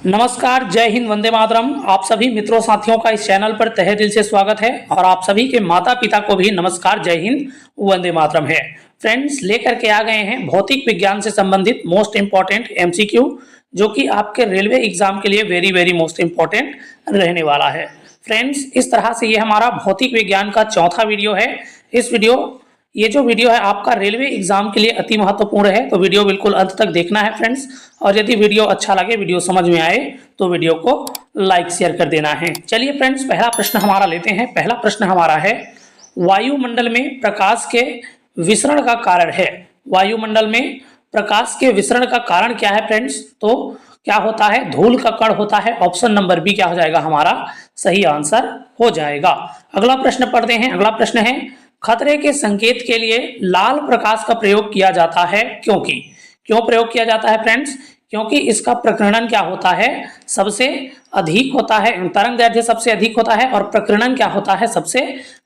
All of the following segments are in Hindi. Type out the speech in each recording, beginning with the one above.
नमस्कार, जय हिंद, वंदे मातरम। आप सभी मित्रों साथियों का इस चैनल पर तहे दिल से स्वागत है और आप सभी के माता पिता को भी नमस्कार, जय हिंद, वंदे मातरम है। फ्रेंड्स, लेकर के आ गए हैं भौतिक विज्ञान से संबंधित मोस्ट इंपॉर्टेंट एमसीक्यू, जो कि आपके रेलवे एग्जाम के लिए वेरी वेरी मोस्ट इंपॉर्टेंट रहने वाला है। फ्रेंड्स, इस तरह से ये हमारा भौतिक विज्ञान का चौथा वीडियो है। ये जो वीडियो है आपका रेलवे एग्जाम के लिए अति महत्वपूर्ण है, तो वीडियो बिल्कुल अंत तक देखना है फ्रेंड्स। और यदि वीडियो अच्छा लगे, वीडियो समझ में आए, तो वीडियो को लाइक शेयर कर देना है। चलिए फ्रेंड्स, पहला प्रश्न हमारा लेते हैं। पहला प्रश्न हमारा है, वायुमंडल में प्रकाश के विसरण का कारण है। वायुमंडल में प्रकाश के विसरण का कारण क्या है फ्रेंड्स? तो क्या होता है? धूल का कण होता है। ऑप्शन नंबर बी क्या हो जाएगा हमारा सही आंसर हो जाएगा। अगला प्रश्न पढ़ते हैं। अगला प्रश्न है, खतरे के संकेत के लिए लाल प्रकाश का प्रयोग किया जाता है क्योंकि? क्यों प्रयोग किया जाता है फ्रेंड्स? क्योंकि इसका प्रकीर्णन क्या होता है? सबसे अधिक होता है। तरंग दैर्ध्य सबसे अधिक होता है और प्रकीर्णन क्या होता है? सबसे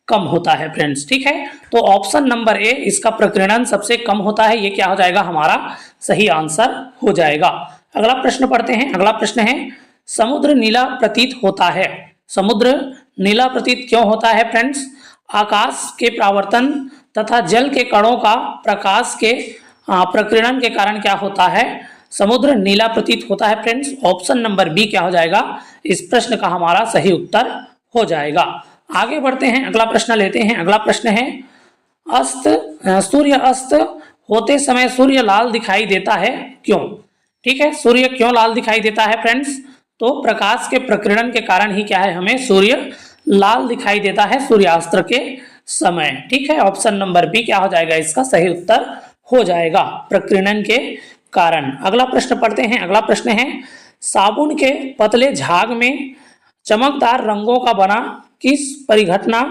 कम होता है फ्रेंड्स। ठीक है, तो ऑप्शन नंबर ए, इसका प्रकीर्णन सबसे कम होता है, ये क्या हो जाएगा हमारा सही आंसर हो जाएगा। अगला प्रश्न पढ़ते हैं। अगला प्रश्न है, समुद्र नीला प्रतीत होता है। समुद्र नीला प्रतीत क्यों होता है फ्रेंड्स? आकाश के परावर्तन तथा जल के कणों का प्रकाश के प्रकीर्णन के कारण क्या होता है? समुद्र नीला प्रतीत होता है फ्रेंड्स। ऑप्शन नंबर बी क्या हो जाएगा इस प्रश्न का हमारा सही उत्तर हो जाएगा। आगे बढ़ते हैं, अगला प्रश्न लेते हैं। अगला प्रश्न है, सूर्य अस्त होते समय सूर्य लाल दिखाई देता है क्यों? ठीक है, सूर्य क्यों लाल दिखाई देता है फ्रेंड्स? तो प्रकाश के प्रकीर्णन के कारण ही क्या है, हमें सूर्य लाल दिखाई देता है सूर्यास्त के समय। ठीक है, ऑप्शन नंबर बी क्या हो जाएगा इसका सही उत्तर हो जाएगा, प्रकीर्णन के कारण। अगला प्रश्न पढ़ते हैं। अगला प्रश्न है, साबुन के पतले झाग में चमकदार रंगों का बना किस परिघटना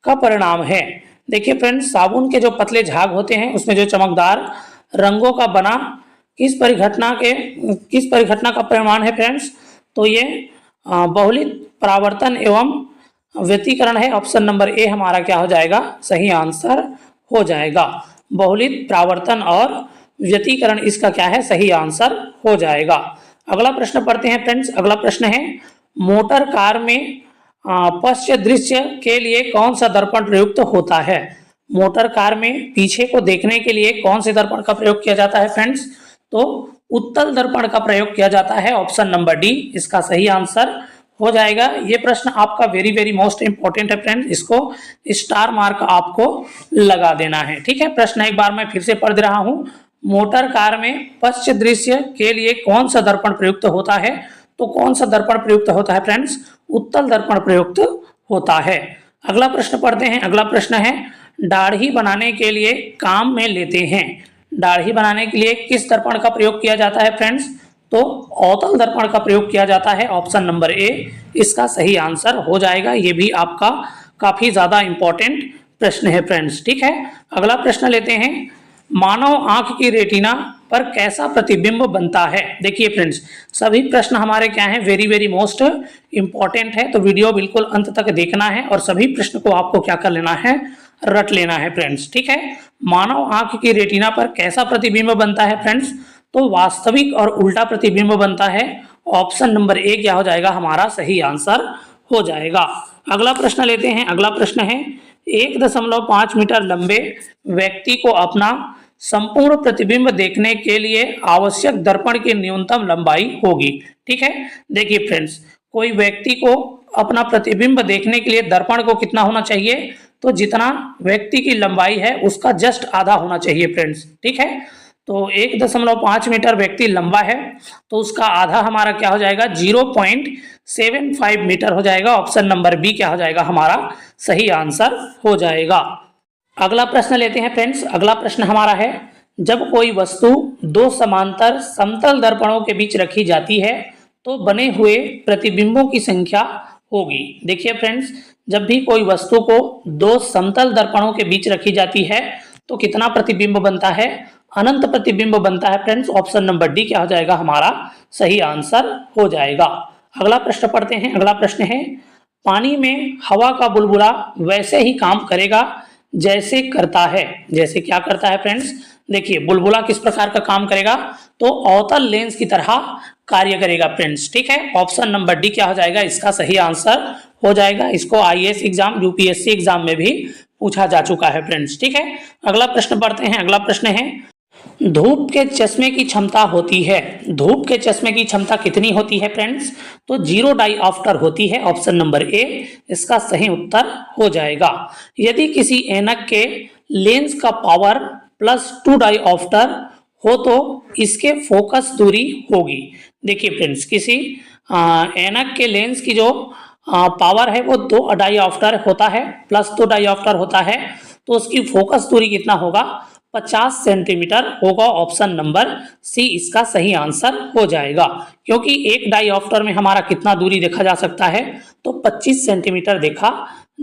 का परिणाम है? देखिए फ्रेंड्स, साबुन के जो पतले झाग होते हैं उसमें जो चमकदार रंगों का बना किस परिघटना का परिणाम है फ्रेंड्स? तो ये बहुलित परावर्तन एवं व्यतिकरण है। ऑप्शन नंबर ए हमारा क्या हो जाएगा सही आंसर हो जाएगा। बहुलित परावर्तन और व्यतिकरण इसका क्या है सही आंसर हो जाएगा। अगला प्रश्न पढ़ते हैं फ्रेंड्स। अगला प्रश्न है, मोटर कार में पश्च दृश्य के लिए कौन सा दर्पण प्रयुक्त होता है? मोटर कार में पीछे को देखने के लिए कौन से दर्पण का प्रयोग किया जाता है फ्रेंड्स? तो उत्तल दर्पण का प्रयोग किया जाता है। ऑप्शन नंबर डी इसका सही आंसर हो जाएगा। ये प्रश्न आपका वेरी वेरी मोस्ट इंपॉर्टेंट है फ्रेंड्स, इसको स्टार मार्क आपको लगा देना है। ठीक है, प्रश्न एक बार मैं फिर से पढ़ दे रहा हूँ। मोटर कार में पश्च दृश्य के लिए कौन सा दर्पण प्रयुक्त होता है? तो कौन सा दर्पण प्रयुक्त होता है फ्रेंड्स? उत्तल दर्पण प्रयुक्त होता है। अगला प्रश्न पढ़ते हैं। अगला प्रश्न है, दाढ़ी बनाने के लिए काम में लेते हैं। दाढ़ी बनाने के लिए किस दर्पण का प्रयोग किया जाता है फ्रेंड्स? तो अवतल दर्पण का प्रयोग किया जाता है। ऑप्शन नंबर ए इसका सही आंसर हो जाएगा। ये भी आपका काफी ज्यादा इंपॉर्टेंट प्रश्न है फ्रेंड्स। ठीक है, अगला प्रश्न लेते हैं, मानव आंख की रेटिना पर कैसा प्रतिबिंब बनता है? देखिए फ्रेंड्स, सभी प्रश्न हमारे क्या हैं वेरी वेरी मोस्ट इंपॉर्टेंट है, तो वीडियो बिल्कुल अंत तक देखना है और सभी प्रश्न को आपको क्या कर लेना है रट लेना है फ्रेंड्स। ठीक है, मानव आंख की रेटिना पर कैसा प्रतिबिंब बनता है फ्रेंड्स? तो वास्तविक और उल्टा प्रतिबिंब बनता है। ऑप्शन नंबर ए क्या हो जाएगा हमारा सही आंसर हो जाएगा। अगला प्रश्न लेते हैं। अगला प्रश्न है, 1.5 मीटर लंबे व्यक्ति को अपना संपूर्ण प्रतिबिंब देखने के लिए आवश्यक दर्पण की न्यूनतम लंबाई होगी। ठीक है, देखिए फ्रेंड्स, कोई व्यक्ति को अपना प्रतिबिंब देखने के लिए दर्पण को कितना होना चाहिए? तो जितना व्यक्ति की लंबाई है उसका जस्ट आधा होना चाहिए फ्रेंड्स। ठीक है, तो 1.5 मीटर व्यक्ति लंबा है तो उसका आधा हमारा क्या हो जाएगा 0.75 मीटर हो जाएगा। ऑप्शन नंबर बी क्या हो जाएगा हमारा सही आंसर हो जाएगा। अगला प्रश्न लेते हैं फ्रेंड्स। अगला प्रश्न हमारा है, जब कोई वस्तु दो समांतर समतल दर्पणों के बीच रखी जाती है तो बने हुए प्रतिबिंबों की संख्या होगी। देखिए फ्रेंड्स, जब भी कोई वस्तु को दो समतल दर्पणों के बीच रखी जाती है तो कितना प्रतिबिंब बनता है? अनंत प्रतिबिंब बनता है फ्रेंड्स। ऑप्शन नंबर डी क्या हो जाएगा हमारा सही आंसर हो जाएगा। अगला प्रश्न पढ़ते हैं। अगला प्रश्न है, पानी में हवा का बुलबुला वैसे ही काम करेगा जैसे करता है। जैसे क्या करता है फ्रेंड्स? देखिए, बुलबुला किस प्रकार का काम करेगा? तो अवतल लेंस की तरह कार्य करेगा फ्रेंड्स। ठीक है, ऑप्शन नंबर डी क्या हो जाएगा इसका सही आंसर हो जाएगा। इसको आईएएस एग्जाम, यूपीएससी एग्जाम में भी पूछा जा चुका है फ्रेंड्स। ठीक है, अगला प्रश्न पढ़ते हैं। अगला प्रश्न है, धूप के चश्मे की क्षमता होती है, धूप के चश्मे की क्षमता कितनी होती है फ्रेंड्स? तो 0 डाइऑप्टर होती है, ऑप्शन नंबर ए इसका सही उत्तर हो जाएगा। यदि किसी ऐनक के लेंस का पावर +2 डाइऑप्टर हो तो इसके फोकस दूरी होगी। देखिए फ्रेंड्स, किसी ऐनक के लेंस की जो पावर है वो 2 डाइऑप्टर होता है, +2 डाइऑप्टर होता है, तो उसकी फोकस दूरी कितना होगा? 50 सेंटीमीटर होगा। ऑप्शन नंबर सी इसका सही आंसर हो जाएगा, क्योंकि एक डाइऑप्टर में हमारा कितना दूरी देखा जा सकता है? तो 25 सेंटीमीटर देखा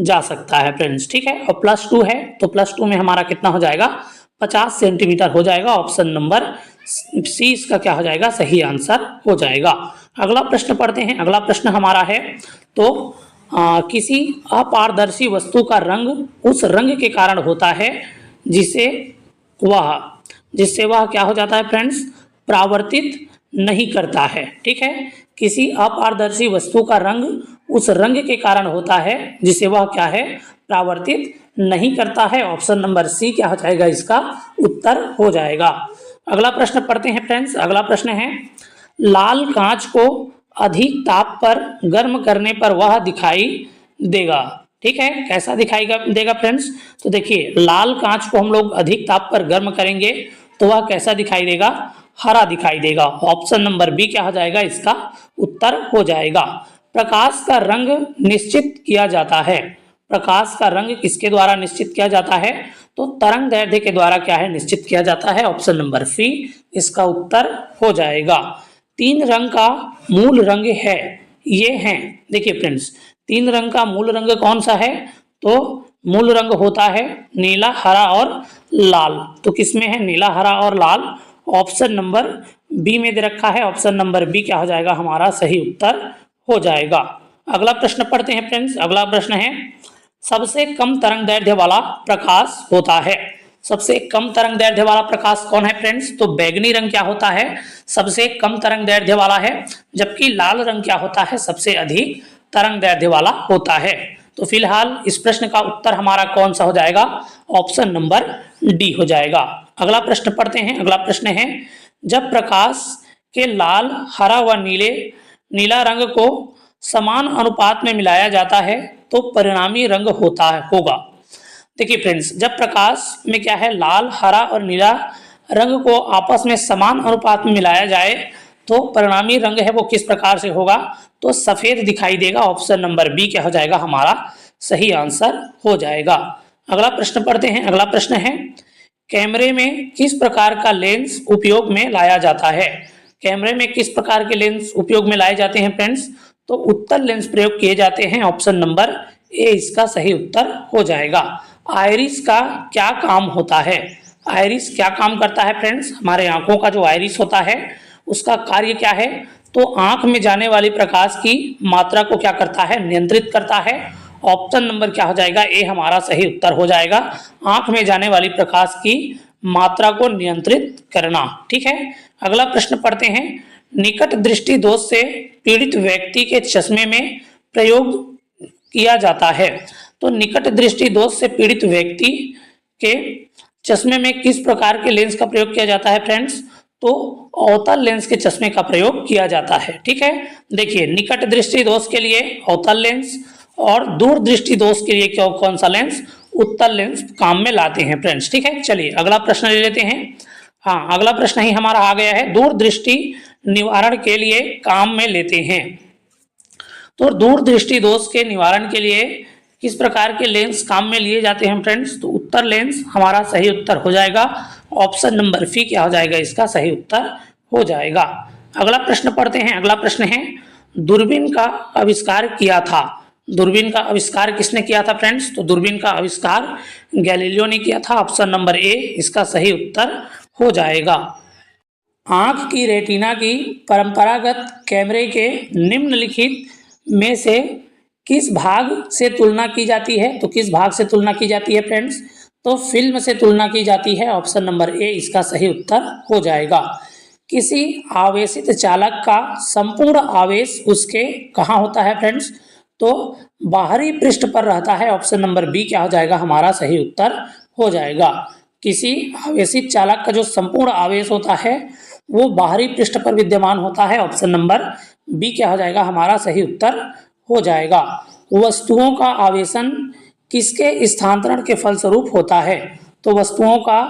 जा सकता है फ्रेंड्स। ठीक है, और +2 है तो +2 में हमारा कितना हो जाएगा? 50 सेंटीमीटर हो जाएगा। ऑप्शन नंबर सी इसका क्या हो जाएगा? सही आंसर हो जाएगा। अगला प्रश्न पढ़ते हैं। अगला प्रश्न हमारा है, तो किसी अपारदर्शी वस्तु का रंग उस रंग के कारण होता है जिससे वह क्या हो जाता है फ्रेंड्स? परावर्तित नहीं करता है। ठीक है, किसी अपारदर्शी वस्तु का रंग उस रंग के कारण होता है जिसे वह क्या है? परावर्तित नहीं करता है। ऑप्शन नंबर सी क्या हो जाएगा? इसका उत्तर हो जाएगा। अगला प्रश्न पढ़ते हैं फ्रेंड्स। अगला प्रश्न है, लाल कांच को अधिक ताप पर गर्म करने पर वह दिखाई देगा। ठीक है, कैसा दिखाई देगा फ्रेंड्स? तो देखिए, लाल कांच को हम लोग अधिक ताप पर गर्म करेंगे तो वह कैसा दिखाई देगा? हरा दिखाई देगा। ऑप्शन नंबर बी क्या हो जाएगा? इसका उत्तर हो जाएगा। प्रकाश का रंग निश्चित किया जाता है, प्रकाश का रंग किसके द्वारा निश्चित किया जाता है? तो तरंग दैर्ध्य के द्वारा क्या है? निश्चित किया जाता है। ऑप्शन नंबर सी इसका उत्तर हो जाएगा। 3 रंग का मूल रंग है, ये हैं, देखिए फ्रेंड्स, 3 रंग का मूल रंग कौन सा है? तो मूल रंग होता है नीला, हरा और लाल। तो किसमें है? नीला, हरा और लाल। ऑप्शन नंबर बी में दे रखा है। ऑप्शन नंबर बी क्या हो जाएगा? हमारा सही उत्तर हो जाएगा। अगला प्रश्न पढ़ते हैं फ्रेंड्स। अगला प्रश्न है, सबसे कम तरंग दैर्ध्य वाला प्रकाश होता है, सबसे कम तरंग दैर्ध्य वाला प्रकाश कौन है फ्रेंड्स? तो बैगनी रंग क्या होता है? सबसे कम तरंग दैर्ध्य वाला है, जबकि लाल रंग क्या होता है? सबसे अधिक तरंग दैर्ध्य वाला होता है। तो फिलहाल इस प्रश्न का उत्तर हमारा कौन सा हो जाएगा? ऑप्शन नंबर डी हो जाएगा। अगला प्रश्न पढ़ते हैं। अगला प्रश्न है, जब प्रकाश के लाल, हरा व नीला रंग को समान अनुपात में मिलाया जाता है तो परिणामी रंग होगा। देखिए फ्रेंड्स, जब प्रकाश में क्या है? लाल, हरा और नीला रंग को आपस में समान अनुपात में मिलाया जाए तो परिणामी रंग है वो किस प्रकार से होगा? तो सफेद दिखाई देगा। ऑप्शन नंबर बी क्या हो जाएगा? हमारा सही आंसर हो जाएगा। अगला प्रश्न पढ़ते हैं। अगला प्रश्न है, कैमरे में किस प्रकार का लेंस उपयोग में लाया जाता है? कैमरे में किस प्रकार के लेंस उपयोग में लाए जाते हैं फ्रेंड्स? तो उत्तल लेंस प्रयोग किए जाते हैं। ऑप्शन नंबर ए इसका सही उत्तर हो जाएगा। आइरिस का क्या काम होता है? आइरिस क्या काम करता है फ्रेंड्स? हमारे आंखों का जो आइरिस होता है उसका कार्य क्या है? तो आंख में जाने वाली प्रकाश की मात्रा को क्या करता है? नियंत्रित करता है। ऑप्शन नंबर क्या हो जाएगा? ए हमारा सही उत्तर हो जाएगा। आंख में जाने वाली प्रकाश की मात्रा को नियंत्रित करना। ठीक है, अगला प्रश्न पढ़ते हैं। निकट दृष्टि दोष से पीड़ित व्यक्ति के चश्मे में प्रयोग किया जाता है। तो निकट दृष्टि दोष से पीड़ित व्यक्ति के चश्मे में किस प्रकार के लेंस का प्रयोग किया जाता है फ्रेंड्स? तो अवतल लेंस के चश्मे का प्रयोग किया जाता है। ठीक है, देखिए, निकट दृष्टि दोष के लिए अवतल लेंस और दूर दृष्टि दोष के लिए कौन सा लेंस? उत्तल लेंस काम में लाते हैं फ्रेंड्स। ठीक है, चलिए अगला प्रश्न ले लेते हैं। हाँ, अगला प्रश्न ही हमारा आ गया है, दूर दृष्टि निवारण के लिए काम में लेते हैं। तो दूर दृष्टि दोष के निवारण के लिए किस प्रकार के लेंस काम में लिए जाते हैं फ्रेंड्स? तो उत्तर लेंस हमारा सही उत्तर हो जाएगा। ऑप्शन नंबर सी क्या हो जाएगा? इसका सही उत्तर हो जाएगा। अगला प्रश्न पढ़ते हैं। अगला प्रश्न है, दूरबीन का आविष्कार किया था। दूरबीन का आविष्कार किसने किया था फ्रेंड्स? तो दूरबीन का आविष्कार गैलीलियो ने किया था। ऑप्शन नंबर ए इसका सही उत्तर हो जाएगा। आंख की रेटिना की परंपरागत कैमरे के निम्नलिखित में से किस भाग से तुलना की जाती है? तो किस भाग से तुलना की जाती है फ्रेंड्स? तो फिल्म से तुलना की जाती है। ऑप्शन नंबर ए इसका सही उत्तर हो जाएगा। किसी आवेशित चालक का संपूर्ण आवेश उसके कहाँ होता है फ्रेंड्स? तो बाहरी पृष्ठ पर रहता है। ऑप्शन नंबर बी क्या हो जाएगा हमारा सही उत्तर हो जाएगा। किसी आवेशित चालक का जो संपूर्ण आवेश होता है वो बाहरी पृष्ठ पर विद्यमान होता है। ऑप्शन नंबर बी क्या हो जाएगा हमारा सही उत्तर हो जाएगा। वस्तुओं का आवेशन किसके स्थानांतरण के फलस्वरूप होता है? तो वस्तुओं का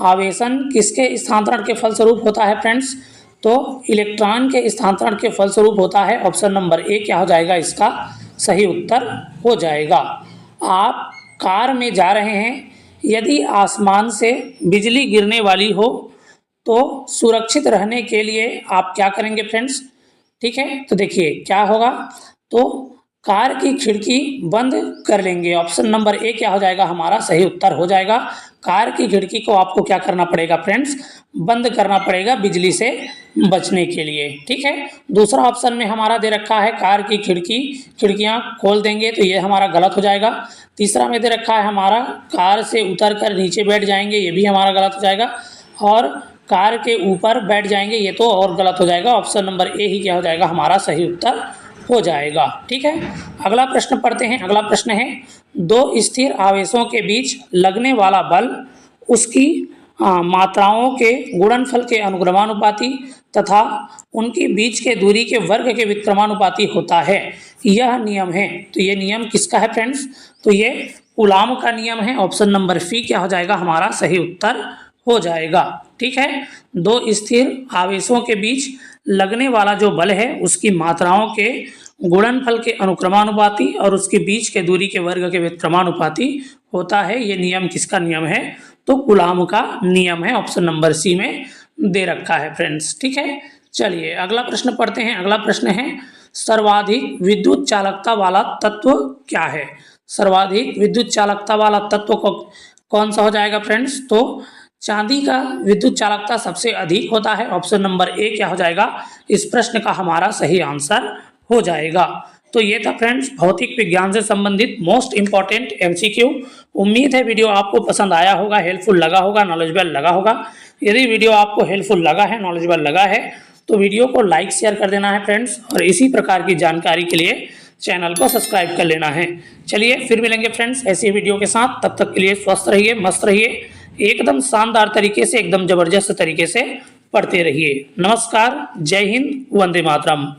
आवेशन किसके स्थानांतरण के फलस्वरूप होता है फ्रेंड्स? तो इलेक्ट्रॉन के स्थानांतरण के फलस्वरूप होता है। ऑप्शन नंबर ए क्या हो जाएगा इसका सही उत्तर हो जाएगा। आप कार में जा रहे हैं, यदि आसमान से बिजली गिरने वाली हो तो सुरक्षित रहने के लिए आप क्या करेंगे फ्रेंड्स? ठीक है, तो देखिए क्या होगा, तो कार की खिड़की बंद कर लेंगे। ऑप्शन नंबर ए क्या हो जाएगा हमारा सही उत्तर हो जाएगा। कार की खिड़की को आपको क्या करना पड़ेगा फ्रेंड्स? बंद करना पड़ेगा बिजली से बचने के लिए। ठीक है, दूसरा ऑप्शन में हमारा दे रखा है कार की खिड़कियां खोल देंगे, तो ये हमारा गलत हो जाएगा। तीसरा में दे रखा है हमारा कार से उतर कर नीचे बैठ जाएंगे, ये भी हमारा गलत हो जाएगा। और कार के ऊपर बैठ जाएंगे, ये तो और गलत हो जाएगा। ऑप्शन नंबर ए ही क्या हो जाएगा हमारा सही उत्तर हो जाएगा। ठीक है, अगला प्रश्न पढ़ते हैं। अगला प्रश्न है, दो स्थिर आवेशों के बीच लगने वाला बल उसकी मात्राओं के गुणनफल के अनुक्रमानुपाती तथा उनके बीच के दूरी के वर्ग के व्युत्क्रमानुपाती होता है। यह नियम है, तो ये नियम किसका है फ्रेंड्स? तो ये कूलाम का नियम है। ऑप्शन नंबर सी क्या हो जाएगा हमारा सही उत्तर हो जाएगा। ठीक है, दो स्थिर आवेशों के बीच लगने वाला जो बल है उसकी मात्राओं के गुणनफल के अनुक्रमानुपाती और उसके बीच के दूरी के वर्ग के व्युत्क्रमानुपाती होता है। ये नियम किसका नियम है? तो कूलाम का नियम है। ऑप्शन नंबर सी में दे रखा है फ्रेंड्स। ठीक है, चलिए अगला प्रश्न पढ़ते हैं। अगला प्रश्न है, सर्वाधिक विद्युत चालकता वाला तत्व क्या है? सर्वाधिक विद्युत चालकता वाला तत्व को कौन सा हो जाएगा फ्रेंड्स? तो चांदी का विद्युत चालकता सबसे अधिक होता है। ऑप्शन नंबर ए क्या हो जाएगा इस प्रश्न का हमारा सही आंसर हो जाएगा। तो ये था फ्रेंड्स भौतिक विज्ञान से संबंधित मोस्ट इंपॉर्टेंट एमसीक्यू। उम्मीद है वीडियो आपको पसंद आया होगा, हेल्पफुल लगा होगा, नॉलेजेबल लगा होगा। यदि वीडियो आपको हेल्पफुल लगा है, नॉलेजेबल लगा है, तो वीडियो को लाइक शेयर कर देना है फ्रेंड्स, और इसी प्रकार की जानकारी के लिए चैनल को सब्सक्राइब कर लेना है। चलिए फिर मिलेंगे फ्रेंड्स ऐसी वीडियो के साथ, तब तक के लिए स्वस्थ रहिए, मस्त रहिए, एकदम शानदार तरीके से, एकदम जबरदस्त तरीके से पढ़ते रहिए। नमस्कार, जय हिंद, वंदे मातरम।